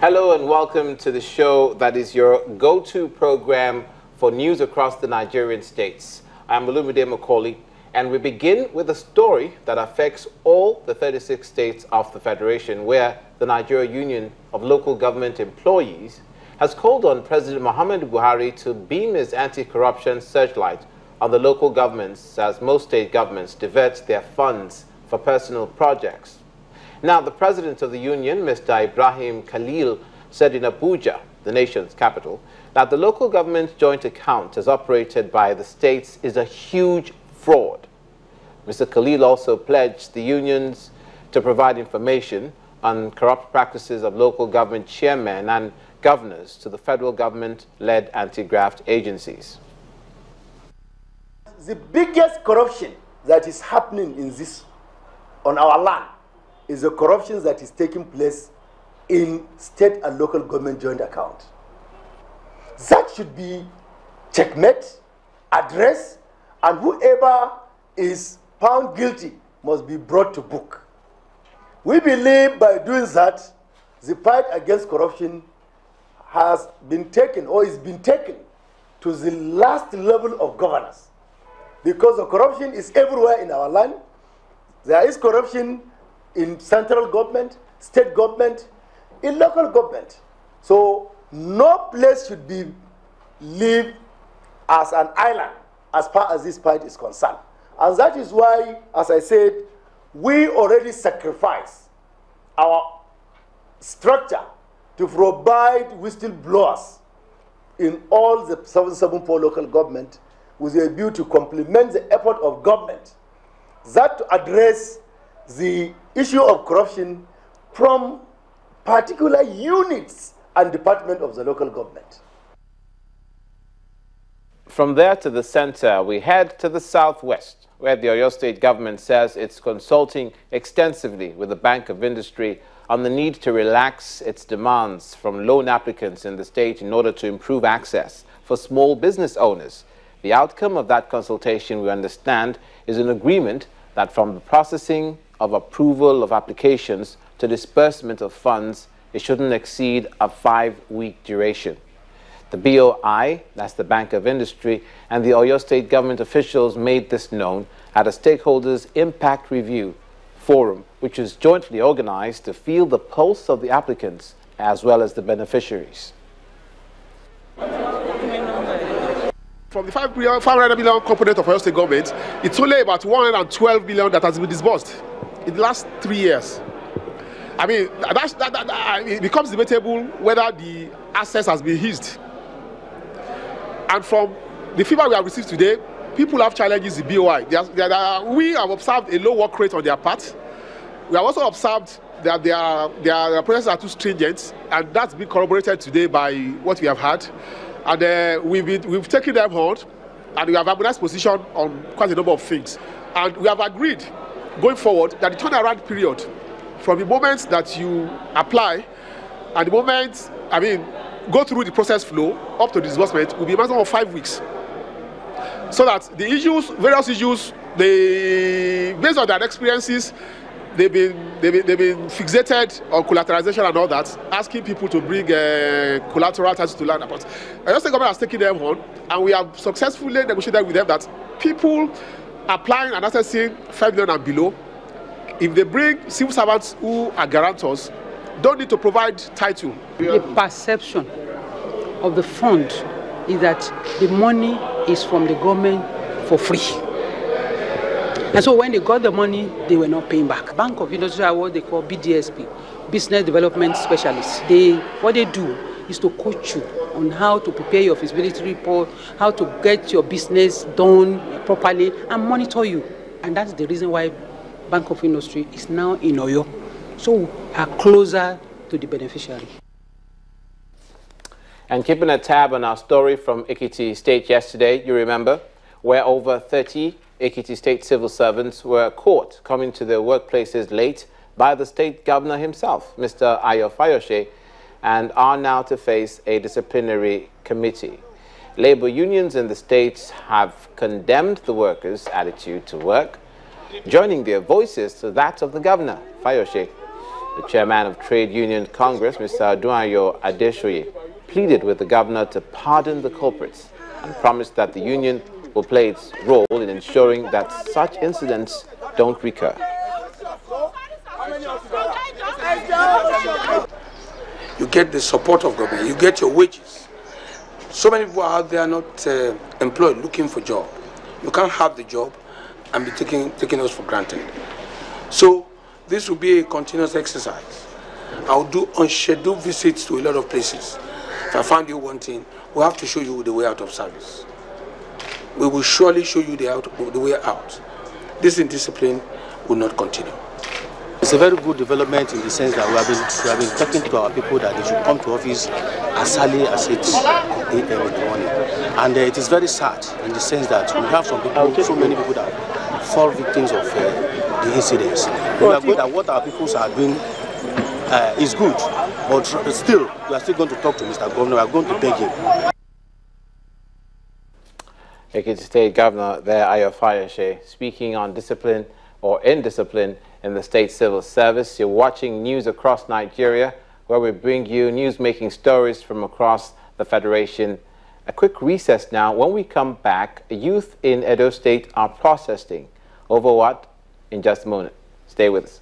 Hello and welcome to the show that is your go-to program for news across the Nigerian states. I'm Olumide Macaulay, and we begin with a story that affects all the 36 states of the Federation, where the Nigeria Union of Local Government Employees has called on President Muhammadu Buhari to beam his anti-corruption searchlight on the local governments as most state governments divert their funds for personal projects. Now, the president of the union, Mr. Ibrahim Khaleel, said in Abuja, the nation's capital, that the local government joint account as operated by the states is a huge fraud. Mr. Khaleel also pledged the unions to provide information on corrupt practices of local government chairmen and governors to the federal government-led anti-graft agencies. The biggest corruption that is happening in this, on our land, is the corruption that is taking place in state and local government joint account. That should be checkmate, addressed, and whoever is found guilty must be brought to book. We believe by doing that, the fight against corruption has been taken or is being taken to the last level of governance. Because the corruption is everywhere in our land. There is corruption in central government, state government, in local government. So no place should be lived as an island as far as this fight is concerned. And that is why, as I said, we already sacrifice our structure to provide whistleblowers in all the 774 local government with a view to complement the effort of government that to address the issue of corruption from particular units and departments of the local government. From there to the center, we head to the southwest, where the Oyo State government says it's consulting extensively with the Bank of Industry on the need to relax its demands from loan applicants in the state in order to improve access for small business owners. The outcome of that consultation, we understand, is an agreement that from the processing of approval of applications to disbursement of funds, it shouldn't exceed a 5-week duration. The BOI, that's the Bank of Industry, and the Oyo State government officials made this known at a stakeholders impact review forum, which is jointly organized to feel the pulse of the applicants as well as the beneficiaries. From the 500 billion component of Oyo State government, it's only about 112 billion that has been disbursed in the last 3 years. I mean, it becomes debatable whether the access has been eased. And from the feedback we have received today, people have challenges the BOI. We have observed a low work rate on their part. We have also observed that their processes are too stringent, and that's been corroborated today by what we have had. And we've taken them on, and we have harmonized position on quite a number of things. And we have agreed, going forward, that the turnaround period, from the moment that you apply, and the moment, go through the process flow up to disbursement, will be a matter of 5 weeks. So that the issues, various issues, based on their experiences, they've been fixated on collateralization and all that, asking people to bring collateral attached to land. But the state government has taken them on, and we have successfully negotiated with them that people applying and accessing 5 million and below, if they bring civil servants who are guarantors, don't need to provide title. The perception of the fund is that the money is from the government for free. And so when they got the money, they were not paying back. Bank of Industry are what they call BDSP, Business Development Specialists. What they do is to coach you on how to prepare your feasibility report, how to get your business done properly, and monitor you. And that's the reason why Bank of Industry is now in Oyo. So we are closer to the beneficiary. And keeping a tab on our story from Ekiti State yesterday, you remember, where over 30 Ekiti State civil servants were caught coming to their workplaces late by the state governor himself, Mr. Ayo Fayose, and are now to face a disciplinary committee. Labor unions in the state have condemned the workers' attitude to work, joining their voices to that of the governor, Fayose. The chairman of Trade Union Congress, Mr. Aduayo Adeshoye, pleaded with the governor to pardon the culprits and promised that the union will play its role in ensuring that such incidents don't recur. You get the support of government, you get your wages. So many people out there not employed, looking for job. You can't have the job and be taking us for granted. So this will be a continuous exercise. I'll do unscheduled visits to a lot of places. If I find you wanting, we'll have to show you the way out of service. We will surely show you the way out. This indiscipline will not continue. It's a very good development in the sense that we have been talking to our people that they should come to office as early as 8 a.m. in the morning. And it is very sad in the sense that we have some people, so many people that fall victims of the incidents. We are good at what our people are doing is good, but still, we are still going to talk to Mr. Governor. We are going to beg him. Ekiti State Governor there, Ayo Fayose, speaking on discipline or indiscipline in the state civil service. You're watching News Across Nigeria, where we bring you news-making stories from across the Federation. A quick recess now. When we come back, youth in Edo State are protesting over what? In just a moment. Stay with us.